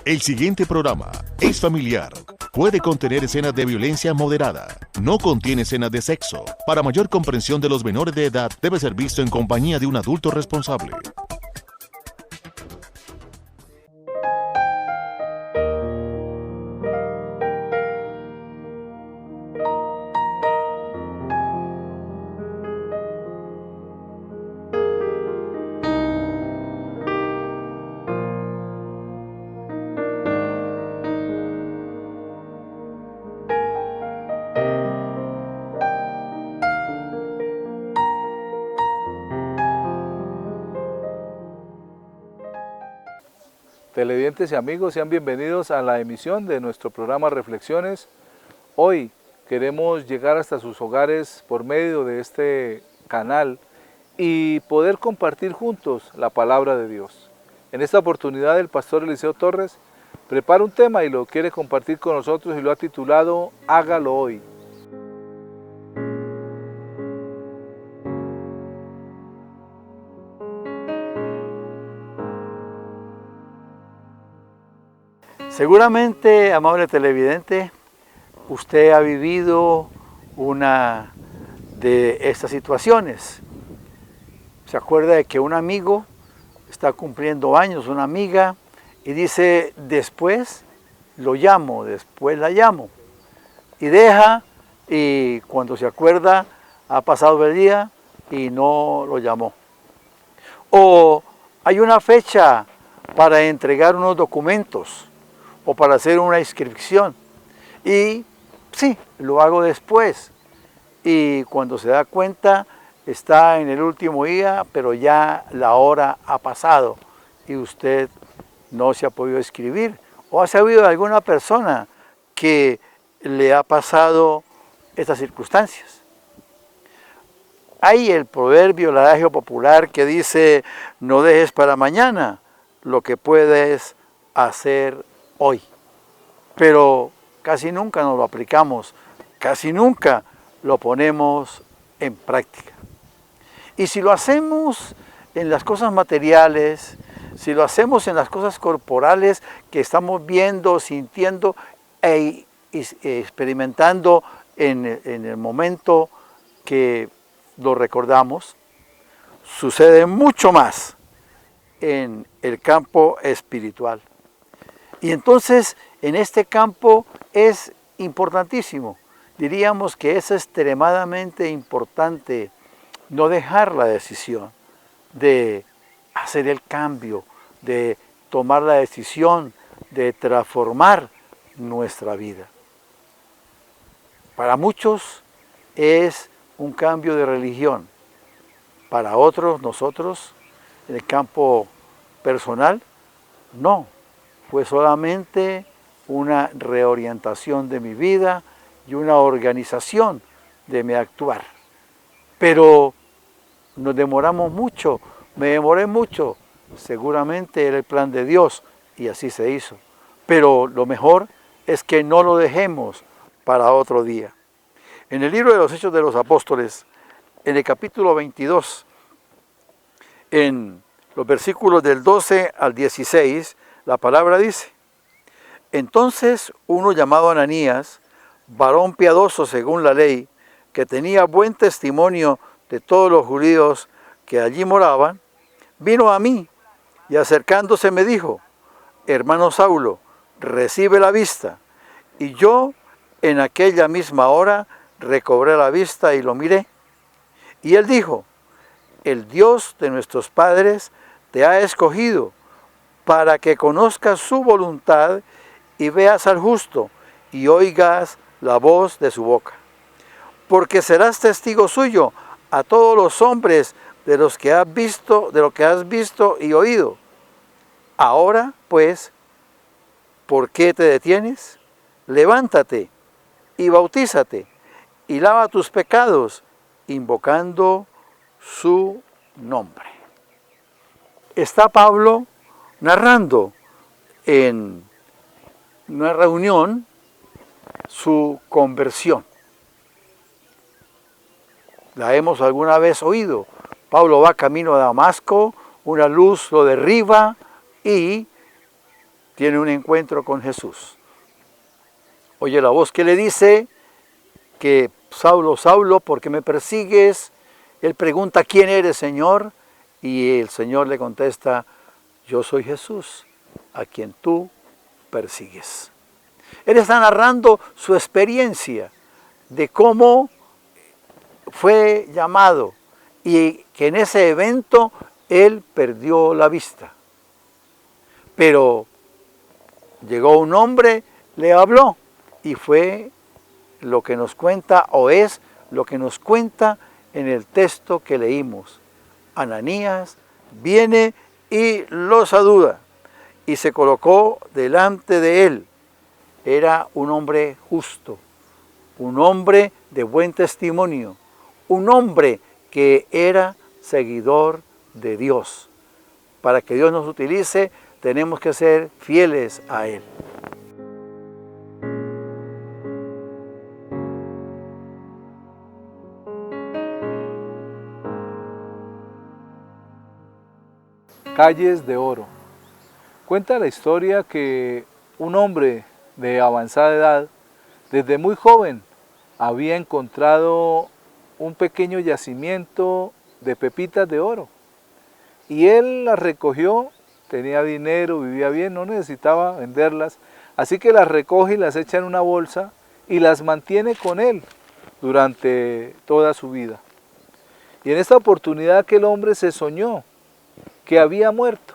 El siguiente programa es familiar. Puede contener escenas de violencia moderada. No contiene escenas de sexo. Para mayor comprensión de los menores de edad, debe ser visto en compañía de un adulto responsable. Televidentes y amigos, sean bienvenidos a la emisión de nuestro programa Reflexiones. Hoy queremos llegar hasta sus hogares por medio de este canal y poder compartir juntos la palabra de Dios. En esta oportunidad el pastor Eliseo Torres prepara un tema y lo quiere compartir con nosotros y lo ha titulado Hágalo hoy. Seguramente, amable televidente, usted ha vivido una de estas situaciones. Se acuerda de que un amigo está cumpliendo años, una amiga, y dice, después lo llamo, después la llamo. Y deja, y cuando se acuerda, ha pasado el día y no lo llamó. O hay una fecha para entregar unos documentos, o para hacer una inscripción, y sí, lo hago después, y cuando se da cuenta está en el último día, pero ya la hora ha pasado y usted no se ha podido inscribir, o ha sabido de alguna persona que le ha pasado estas circunstancias. Hay el proverbio, el adagio popular que dice, no dejes para mañana lo que puedes hacer hoy, pero casi nunca nos lo aplicamos, casi nunca lo ponemos en práctica. Y si lo hacemos en las cosas materiales, si lo hacemos en las cosas corporales que estamos viendo, sintiendo e experimentando en el momento que lo recordamos, sucede mucho más en el campo espiritual. Y entonces, en este campo es importantísimo, diríamos que es extremadamente importante no dejar la decisión de hacer el cambio, de tomar la decisión de transformar nuestra vida. Para muchos es un cambio de religión, para otros, nosotros, en el campo personal, no. Fue solamente una reorientación de mi vida y una organización de mi actuar. Pero nos demoramos mucho, me demoré mucho, seguramente era el plan de Dios y así se hizo. Pero lo mejor es que no lo dejemos para otro día. En el libro de los Hechos de los Apóstoles, en el capítulo 22, en los versículos del 12 al 16, la palabra dice, entonces uno llamado Ananías, varón piadoso según la ley, que tenía buen testimonio de todos los judíos que allí moraban, vino a mí y acercándose me dijo, hermano Saulo, recibe la vista. Y yo en aquella misma hora recobré la vista y lo miré. Y él dijo, el Dios de nuestros padres te ha escogido para que conozcas su voluntad y veas al justo y oigas la voz de su boca. Porque serás testigo suyo a todos los hombres de lo que has visto y oído. Ahora, pues, ¿por qué te detienes? Levántate y bautízate y lava tus pecados, invocando su nombre. Está Pablo narrando en una reunión su conversión. La hemos alguna vez oído. Pablo va camino a Damasco, una luz lo derriba y tiene un encuentro con Jesús. Oye la voz que le dice que Saulo, Saulo, ¿por qué me persigues? Él pregunta, ¿quién eres, Señor? Y el Señor le contesta, yo soy Jesús, a quien tú persigues. Él está narrando su experiencia de cómo fue llamado y que en ese evento él perdió la vista. Pero llegó un hombre, le habló y fue lo que nos cuenta, o es lo que nos cuenta en el texto que leímos. Ananías viene y lo saluda y se colocó delante de él. Era un hombre justo, un hombre de buen testimonio, un hombre que era seguidor de Dios. Para que Dios nos utilice, tenemos que ser fieles a Él. Calles de oro. Cuenta la historia que un hombre de avanzada edad, desde muy joven, había encontrado un pequeño yacimiento de pepitas de oro. Y él las recogió, tenía dinero, vivía bien, no necesitaba venderlas, así que las recoge y las echa en una bolsa y las mantiene con él durante toda su vida. Y en esta oportunidad aquel hombre se soñó que había muerto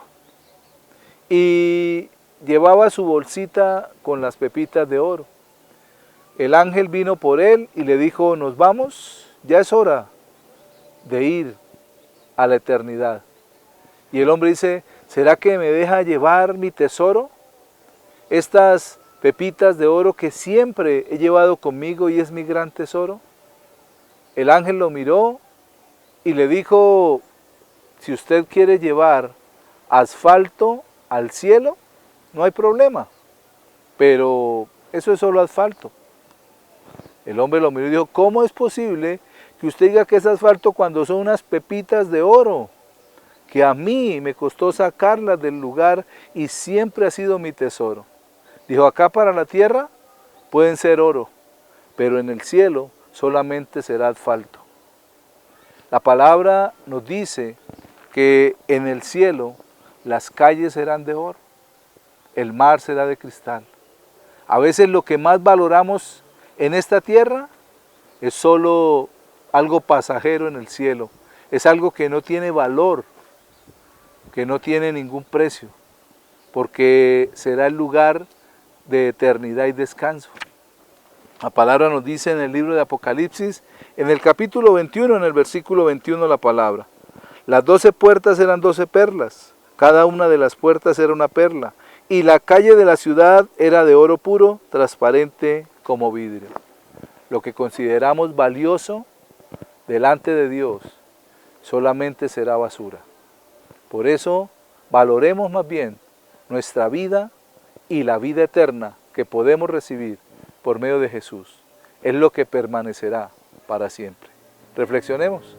y llevaba su bolsita con las pepitas de oro. El ángel vino por él y le dijo, nos vamos, ya es hora de ir a la eternidad. Y el hombre dice, ¿será que me deja llevar mi tesoro? Estas pepitas de oro que siempre he llevado conmigo y es mi gran tesoro. El ángel lo miró y le dijo, si usted quiere llevar asfalto al cielo, no hay problema, pero eso es solo asfalto. El hombre lo miró y dijo, ¿cómo es posible que usted diga que es asfalto cuando son unas pepitas de oro? Que a mí me costó sacarlas del lugar y siempre ha sido mi tesoro. Dijo, acá para la tierra pueden ser oro, pero en el cielo solamente será asfalto. La palabra nos dice que en el cielo las calles serán de oro, el mar será de cristal. A veces lo que más valoramos en esta tierra es solo algo pasajero en el cielo, es algo que no tiene valor, que no tiene ningún precio, porque será el lugar de eternidad y descanso. La palabra nos dice en el libro de Apocalipsis, en el capítulo 21, en el versículo 21, la palabra, las 12 puertas eran 12 perlas, cada una de las puertas era una perla, y la calle de la ciudad era de oro puro, transparente como vidrio. Lo que consideramos valioso delante de Dios solamente será basura. Por eso valoremos más bien nuestra vida y la vida eterna que podemos recibir por medio de Jesús. Es lo que permanecerá para siempre. Reflexionemos.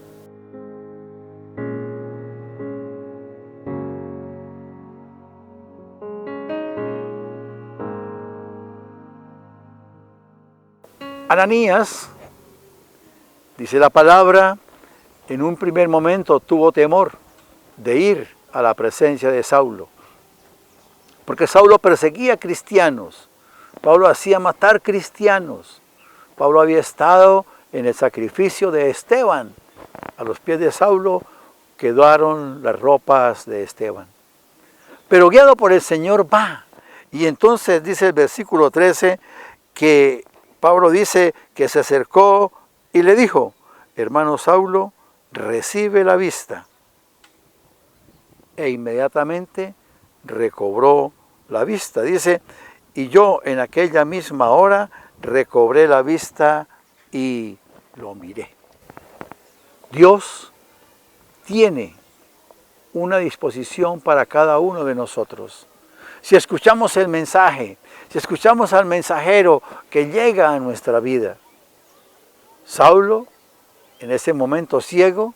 Ananías, dice la palabra, en un primer momento tuvo temor de ir a la presencia de Saulo, porque Saulo perseguía cristianos, Pablo hacía matar cristianos, Pablo había estado en el sacrificio de Esteban, a los pies de Saulo quedaron las ropas de Esteban. Pero guiado por el Señor va, y entonces dice el versículo 13 que Pablo dice que se acercó y le dijo, hermano Saulo, recibe la vista. E inmediatamente recobró la vista. Dice, y yo en aquella misma hora recobré la vista y lo miré. Dios tiene una disposición para cada uno de nosotros. Si escuchamos el mensaje, si escuchamos al mensajero que llega a nuestra vida, Saulo, en ese momento ciego,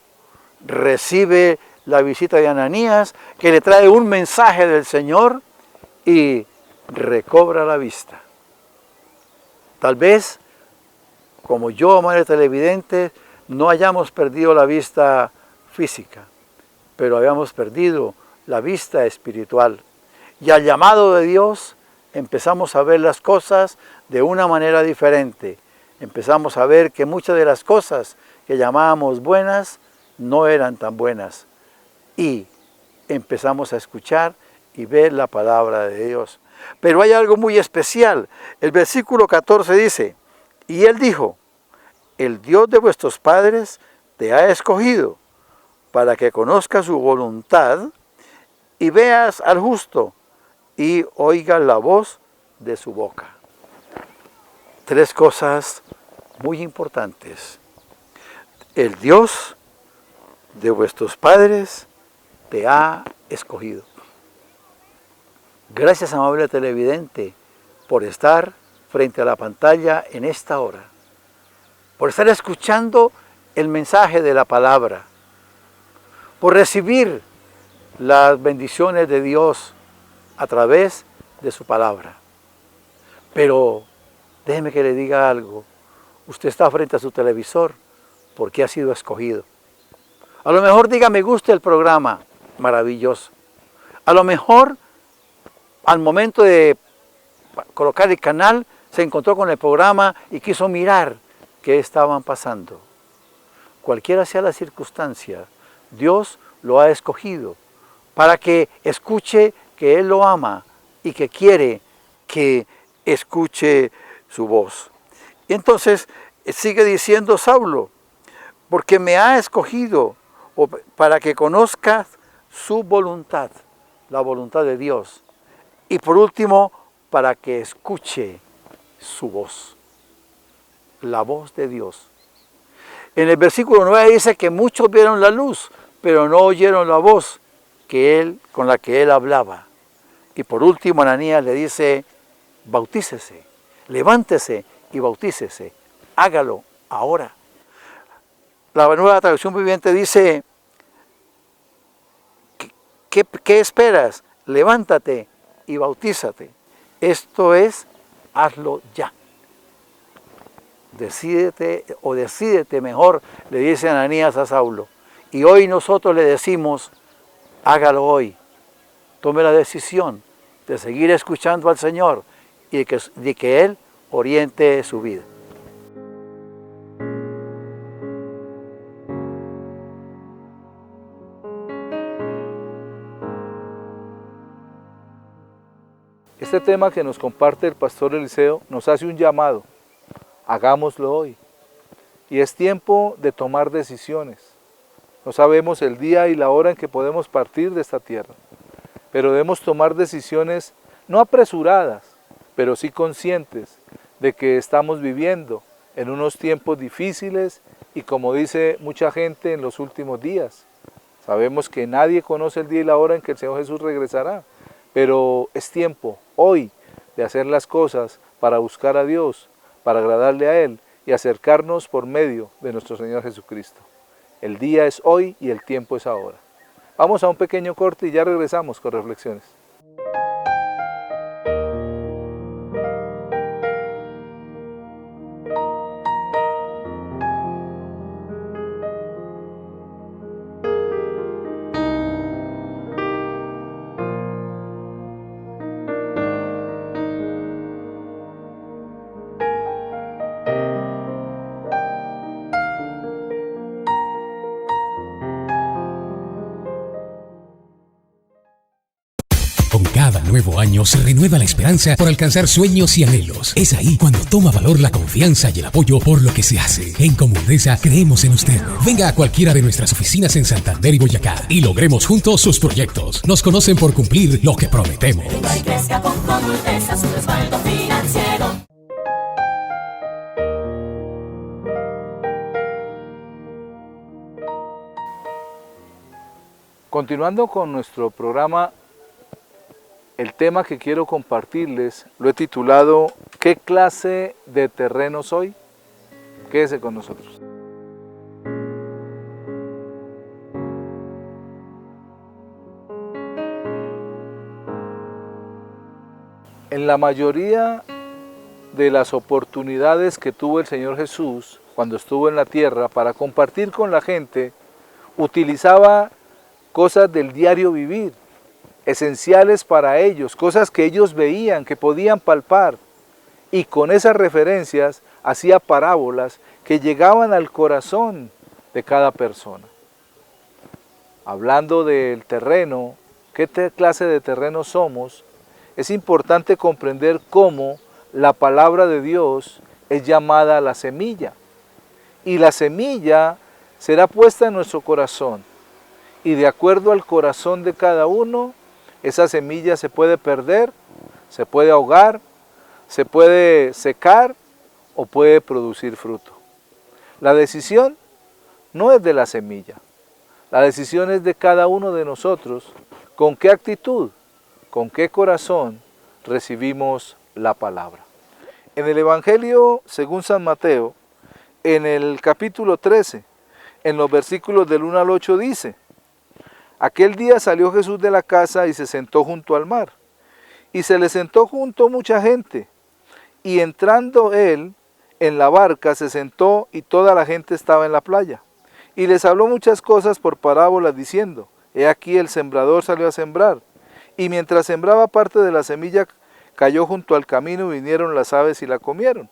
recibe la visita de Ananías, que le trae un mensaje del Señor y recobra la vista. Tal vez, como yo, madre televidente, no hayamos perdido la vista física, pero habíamos perdido la vista espiritual. Y al llamado de Dios empezamos a ver las cosas de una manera diferente. Empezamos a ver que muchas de las cosas que llamábamos buenas no eran tan buenas. Y empezamos a escuchar y ver la palabra de Dios. Pero hay algo muy especial. El versículo 14 dice, y él dijo, el Dios de vuestros padres te ha escogido para que conozcas su voluntad y veas al justo y oigas la voz de su boca. Tres cosas muy importantes. El Dios de vuestros padres te ha escogido. Gracias, amable televidente, por estar frente a la pantalla en esta hora, por estar escuchando el mensaje de la palabra, por recibir las bendiciones de Dios a través de su palabra. Pero déjeme que le diga algo. Usted está frente a su televisor porque ha sido escogido. A lo mejor diga, me gusta el programa, maravilloso. A lo mejor, al momento de colocar el canal, se encontró con el programa y quiso mirar qué estaban pasando. Cualquiera sea la circunstancia, Dios lo ha escogido para que escuche que Él lo ama y que quiere que escuche su voz. Y entonces sigue diciendo Saulo, porque me ha escogido para que conozcas su voluntad, la voluntad de Dios. Y por último, para que escuche su voz, la voz de Dios. En el versículo 9 dice que muchos vieron la luz, pero no oyeron la voz con la que él hablaba. Y por último, Ananías le dice, bautícese, levántese y bautícese, hágalo ahora. La Nueva Traducción Viviente dice, ¿qué esperas? Levántate y bautízate. Esto es, hazlo ya. Decídete mejor, le dice Ananías a Saulo. Y hoy nosotros le decimos, hágalo hoy. Tome la decisión de seguir escuchando al Señor y de que Él oriente su vida. Este tema que nos comparte el pastor Eliseo nos hace un llamado. Hagámoslo hoy. Y es tiempo de tomar decisiones. No sabemos el día y la hora en que podemos partir de esta tierra, pero debemos tomar decisiones no apresuradas, pero sí conscientes de que estamos viviendo en unos tiempos difíciles y, como dice mucha gente, en los últimos días. Sabemos que nadie conoce el día y la hora en que el Señor Jesús regresará, pero es tiempo hoy de hacer las cosas para buscar a Dios, para agradarle a Él y acercarnos por medio de nuestro Señor Jesucristo. El día es hoy y el tiempo es ahora. Vamos a un pequeño corte y ya regresamos con reflexiones. Con cada nuevo año se renueva la esperanza por alcanzar sueños y anhelos. Es ahí cuando toma valor la confianza y el apoyo por lo que se hace. En Comundesa creemos en usted. Venga a cualquiera de nuestras oficinas en Santander y Boyacá y logremos juntos sus proyectos. Nos conocen por cumplir lo que prometemos. Venga y crezca con Comundesa, su respaldo financiero. Continuando con nuestro programa, el tema que quiero compartirles lo he titulado ¿Qué clase de terreno soy? Quédese con nosotros. En la mayoría de las oportunidades que tuvo el Señor Jesús cuando estuvo en la tierra para compartir con la gente, utilizaba cosas del diario vivir, esenciales para ellos, cosas que ellos veían, que podían palpar, y con esas referencias hacía parábolas que llegaban al corazón de cada persona. Hablando del terreno, qué clase de terreno somos, es importante comprender cómo la palabra de Dios es llamada la semilla. Y la semilla será puesta en nuestro corazón. Y de acuerdo al corazón de cada uno, esa semilla se puede perder, se puede ahogar, se puede secar o puede producir fruto. La decisión no es de la semilla. La decisión es de cada uno de nosotros. ¿Con qué actitud, con qué corazón recibimos la palabra? En el Evangelio según San Mateo, en el capítulo 13, en los versículos del 1 al 8 dice: aquel día salió Jesús de la casa y se sentó junto al mar. Y se le sentó junto mucha gente. Y entrando él en la barca se sentó y toda la gente estaba en la playa. Y les habló muchas cosas por parábolas diciendo: he aquí el sembrador salió a sembrar. Y mientras sembraba, parte de la semilla cayó junto al camino y vinieron las aves y la comieron.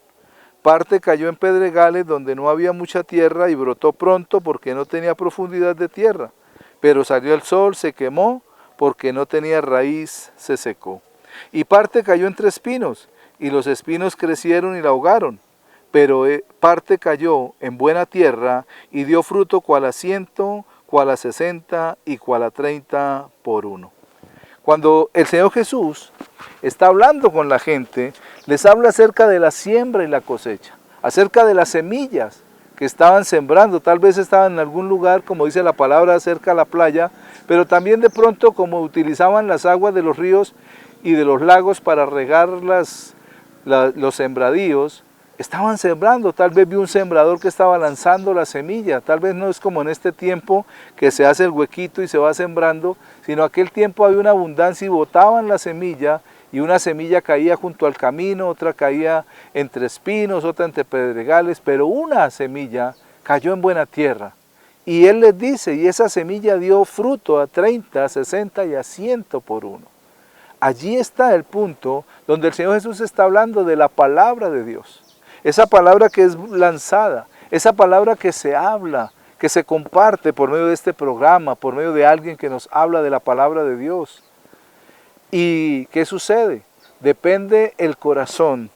Parte cayó en pedregales donde no había mucha tierra y brotó pronto porque no tenía profundidad de tierra. Pero salió el sol, se quemó, porque no tenía raíz, se secó. Y parte cayó entre espinos, y los espinos crecieron y la ahogaron. Pero parte cayó en buena tierra, y dio fruto cual a 100, cual a 60 y cual a 30 por uno. Cuando el Señor Jesús está hablando con la gente, les habla acerca de la siembra y la cosecha, acerca de las semillas que estaban sembrando. Tal vez estaban en algún lugar, como dice la palabra, cerca a la playa, pero también de pronto, como utilizaban las aguas de los ríos y de los lagos para regar los sembradíos, estaban sembrando. Tal vez vi un sembrador que estaba lanzando la semilla. Tal vez no es como en este tiempo que se hace el huequito y se va sembrando, sino aquel tiempo había una abundancia y botaban la semilla, y una semilla caía junto al camino, otra caía entre espinos, otra entre pedregales, pero una semilla cayó en buena tierra. Y él les dice, y esa semilla dio fruto a 30, 60 y a 100 por uno. Allí está el punto donde el Señor Jesús está hablando de la palabra de Dios. Esa palabra que es lanzada, esa palabra que se habla, que se comparte por medio de este programa, por medio de alguien que nos habla de la palabra de Dios. ¿Y qué sucede? Depende el corazón,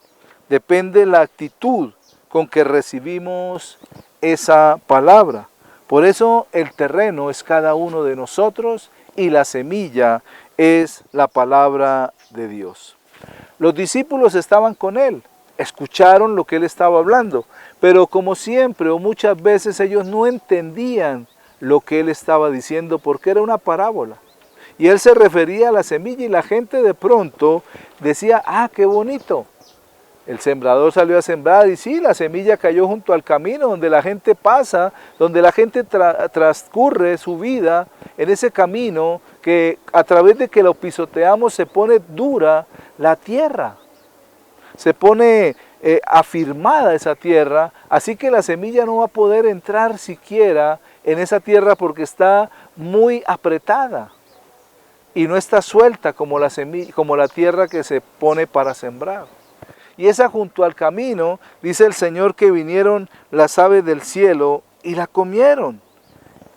depende la actitud con que recibimos esa palabra. Por eso el terreno es cada uno de nosotros y la semilla es la palabra de Dios. Los discípulos estaban con él, escucharon lo que él estaba hablando, pero como siempre o muchas veces ellos no entendían lo que él estaba diciendo porque era una parábola. Y él se refería a la semilla y la gente de pronto decía, ¡ah, qué bonito! El sembrador salió a sembrar y sí, la semilla cayó junto al camino donde la gente pasa, donde la gente transcurre su vida en ese camino que a través de que lo pisoteamos se pone dura la tierra. Se pone afirmada esa tierra, así que la semilla no va a poder entrar siquiera en esa tierra porque está muy apretada. Y no está suelta como la tierra que se pone para sembrar. Y esa junto al camino, dice el Señor que vinieron las aves del cielo y la comieron.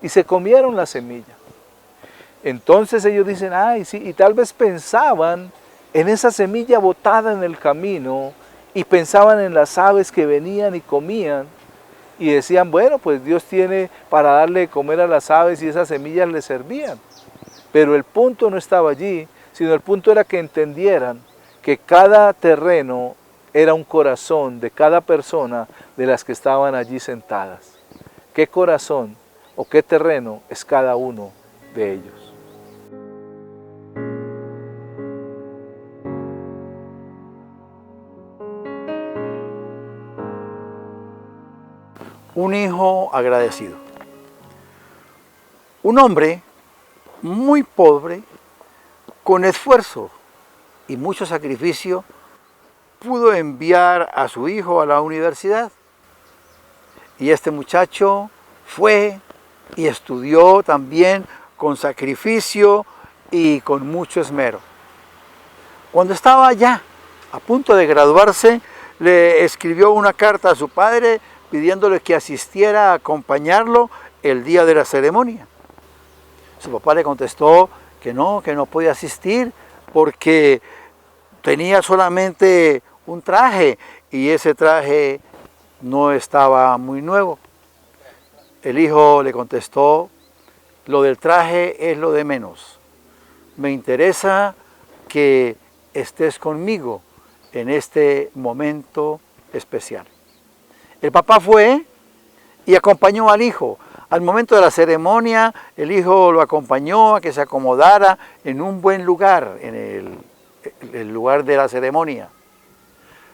Y se comieron la semilla. Entonces ellos dicen, ay, sí, y tal vez pensaban en esa semilla botada en el camino y pensaban en las aves que venían y comían. Y decían, bueno, pues Dios tiene para darle de comer a las aves y esas semillas les servían. Pero el punto no estaba allí, sino el punto era que entendieran que cada terreno era un corazón de cada persona de las que estaban allí sentadas. ¿Qué corazón o qué terreno es cada uno de ellos? Un hijo agradecido. Un hombre muy pobre, con esfuerzo y mucho sacrificio, pudo enviar a su hijo a la universidad. Y este muchacho fue y estudió también con sacrificio y con mucho esmero. Cuando estaba allá, a punto de graduarse, le escribió una carta a su padre pidiéndole que asistiera a acompañarlo el día de la ceremonia. Su papá le contestó que no podía asistir porque tenía solamente un traje y ese traje no estaba muy nuevo. El hijo le contestó: lo del traje es lo de menos. Me interesa que estés conmigo en este momento especial. El papá fue y acompañó al hijo. Al momento de la ceremonia, el hijo lo acompañó a que se acomodara en un buen lugar, en el lugar de la ceremonia.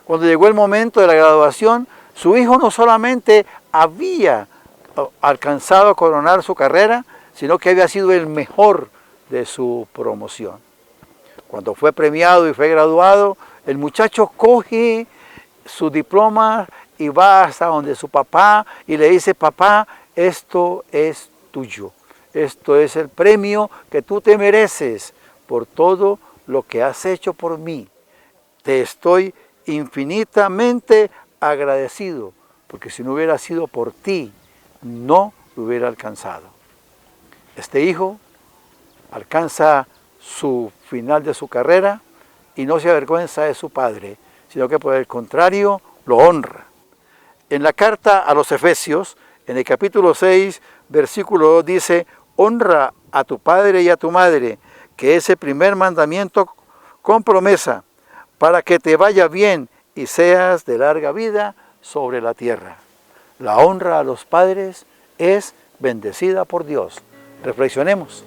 Cuando llegó el momento de la graduación, su hijo no solamente había alcanzado a coronar su carrera, sino que había sido el mejor de su promoción. Cuando fue premiado y fue graduado, el muchacho coge su diploma y va hasta donde su papá y le dice: papá, esto es tuyo, esto es el premio que tú te mereces por todo lo que has hecho por mí. Te estoy infinitamente agradecido, porque si no hubiera sido por ti, no lo hubiera alcanzado. Este hijo alcanza su final de su carrera y no se avergüenza de su padre, sino que por el contrario lo honra. En la carta a los Efesios, en el capítulo 6, versículo 2 dice: honra a tu padre y a tu madre, que es el primer mandamiento con promesa, para que te vaya bien y seas de larga vida sobre la tierra. La honra a los padres es bendecida por Dios. Reflexionemos.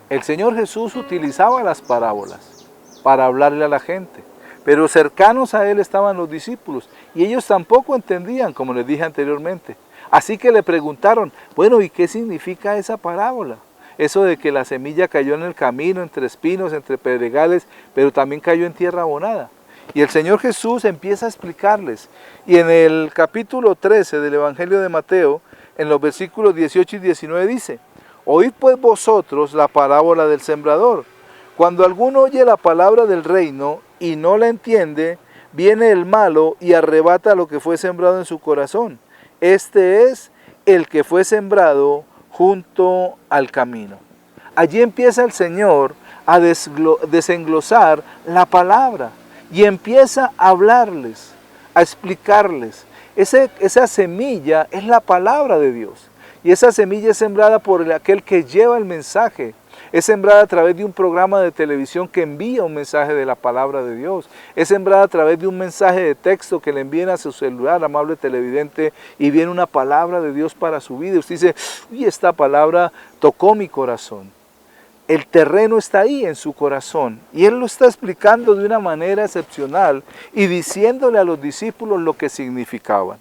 El Señor Jesús utilizaba las parábolas para hablarle a la gente, pero cercanos a Él estaban los discípulos y ellos tampoco entendían, como les dije anteriormente. Así que le preguntaron: bueno, ¿y qué significa esa parábola? Eso de que la semilla cayó en el camino, entre espinos, entre pedregales, pero también cayó en tierra abonada. Y el Señor Jesús empieza a explicarles. Y en el capítulo 13 del Evangelio de Mateo, en los versículos 18 y 19 dice: oíd pues vosotros la parábola del sembrador. Cuando alguno oye la palabra del reino y no la entiende, viene el malo y arrebata lo que fue sembrado en su corazón. Este es el que fue sembrado junto al camino. Allí empieza el Señor a desenglosar la palabra y empieza a hablarles, a explicarles. Esa semilla es la palabra de Dios. Y esa semilla es sembrada por aquel que lleva el mensaje. Es sembrada a través de un programa de televisión que envía un mensaje de la palabra de Dios. Es sembrada a través de un mensaje de texto que le envían a su celular, amable televidente, y viene una palabra de Dios para su vida. Y usted dice: uy, esta palabra tocó mi corazón. El terreno está ahí en su corazón. Y Él lo está explicando de una manera excepcional y diciéndole a los discípulos lo que significaban.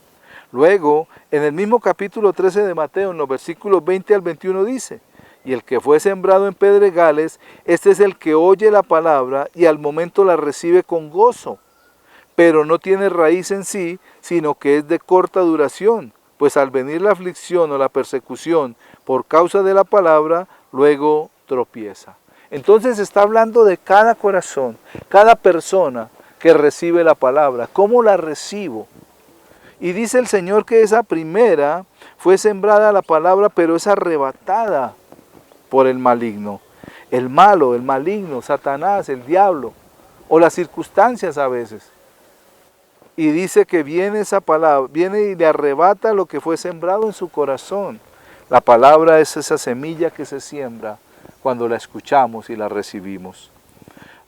Luego, en el mismo capítulo 13 de Mateo, en los versículos 20 al 21 dice: y el que fue sembrado en pedregales, este es el que oye la palabra y al momento la recibe con gozo, pero no tiene raíz en sí, sino que es de corta duración, pues al venir la aflicción o la persecución por causa de la palabra, luego tropieza. Entonces está hablando de cada corazón, cada persona que recibe la palabra. ¿Cómo la recibo? Y dice el Señor que esa primera fue sembrada la palabra, pero es arrebatada por el maligno. El malo, el maligno, Satanás, el diablo, o las circunstancias a veces. Y dice que viene esa palabra, viene y le arrebata lo que fue sembrado en su corazón. La palabra es esa semilla que se siembra cuando la escuchamos y la recibimos.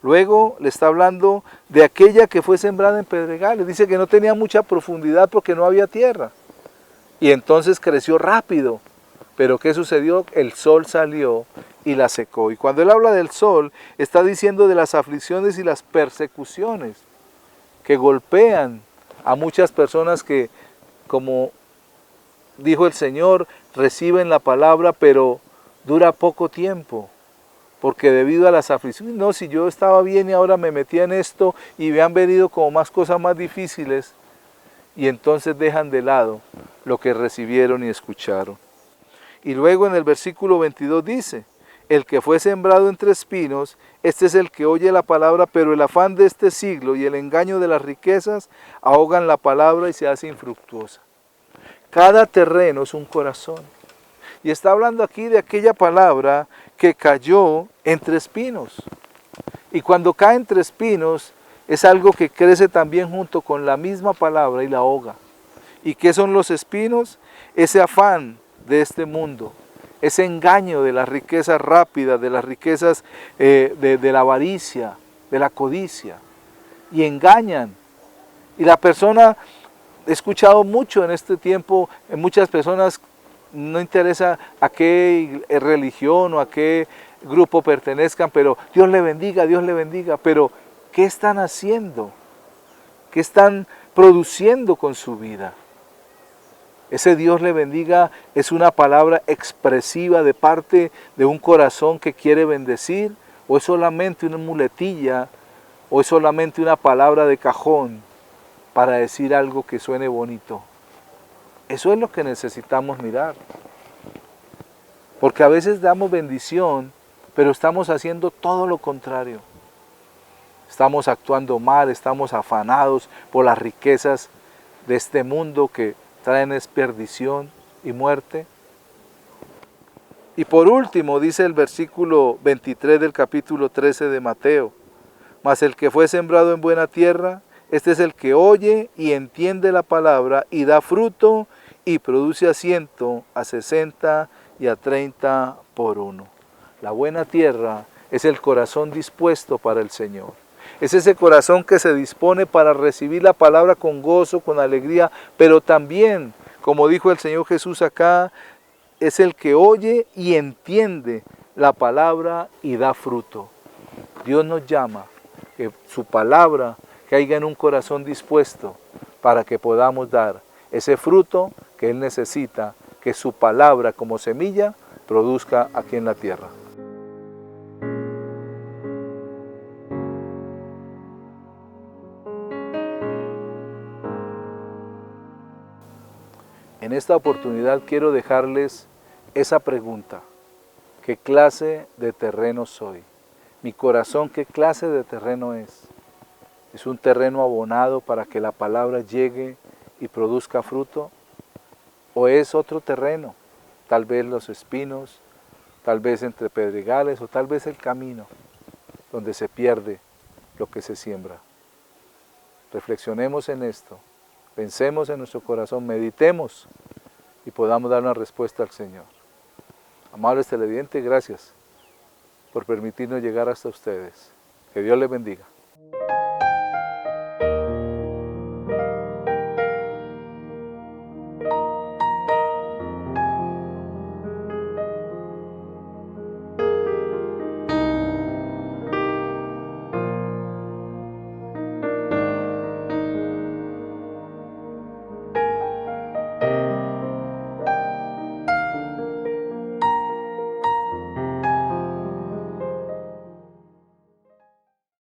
Luego le está hablando de aquella que fue sembrada en pedregales. Dice que no tenía mucha profundidad porque no había tierra. Y entonces creció rápido. Pero ¿qué sucedió? El sol salió y la secó. Y cuando él habla del sol, está diciendo de las aflicciones y las persecuciones que golpean a muchas personas que, como dijo el Señor, reciben la palabra, pero dura poco tiempo. Porque debido a las aflicciones, no, si yo estaba bien y ahora me metí en esto y me han venido como más cosas más difíciles, y entonces dejan de lado lo que recibieron y escucharon. Y luego en el versículo 22 dice, el que fue sembrado entre espinos, este es el que oye la palabra, pero el afán de este siglo y el engaño de las riquezas ahogan la palabra y se hace infructuosa. Cada terreno es un corazón. Y está hablando aquí de aquella palabra que cayó entre espinos. Y cuando cae entre espinos, es algo que crece también junto con la misma palabra y la ahoga. ¿Y qué son los espinos? Ese afán de este mundo, ese engaño de las riquezas rápidas, de las riquezas de la avaricia, de la codicia. Y engañan. Y la persona, he escuchado mucho en este tiempo, en muchas personas, no interesa a qué religión o a qué grupo pertenezcan, pero Dios le bendiga, Dios le bendiga. Pero, ¿qué están haciendo? ¿Qué están produciendo con su vida? Ese Dios le bendiga es una palabra expresiva de parte de un corazón que quiere bendecir, o es solamente una muletilla, o es solamente una palabra de cajón para decir algo que suene bonito. Eso es lo que necesitamos mirar. Porque a veces damos bendición, pero estamos haciendo todo lo contrario. Estamos actuando mal, estamos afanados por las riquezas de este mundo que traen perdición y muerte. Y por último, dice el versículo 23 del capítulo 13 de Mateo, mas el que fue sembrado en buena tierra, este es el que oye y entiende la palabra y da fruto y produce a 100, a 60 y a 30 por uno. La buena tierra es el corazón dispuesto para el Señor. Es ese corazón que se dispone para recibir la palabra con gozo, con alegría, pero también, como dijo el Señor Jesús acá, es el que oye y entiende la palabra y da fruto. Dios nos llama que su palabra caiga en un corazón dispuesto para que podamos dar ese fruto que Él necesita, que su palabra como semilla produzca aquí en la tierra. En esta oportunidad quiero dejarles esa pregunta. ¿Qué clase de terreno soy? Mi corazón, ¿qué clase de terreno es? ¿Es un terreno abonado para que la palabra llegue y produzca fruto? ¿O es otro terreno? Tal vez los espinos, tal vez entre pedregales o tal vez el camino donde se pierde lo que se siembra. Reflexionemos en esto. Pensemos en nuestro corazón, meditemos y podamos dar una respuesta al Señor. Amables televidentes, gracias por permitirnos llegar hasta ustedes. Que Dios les bendiga.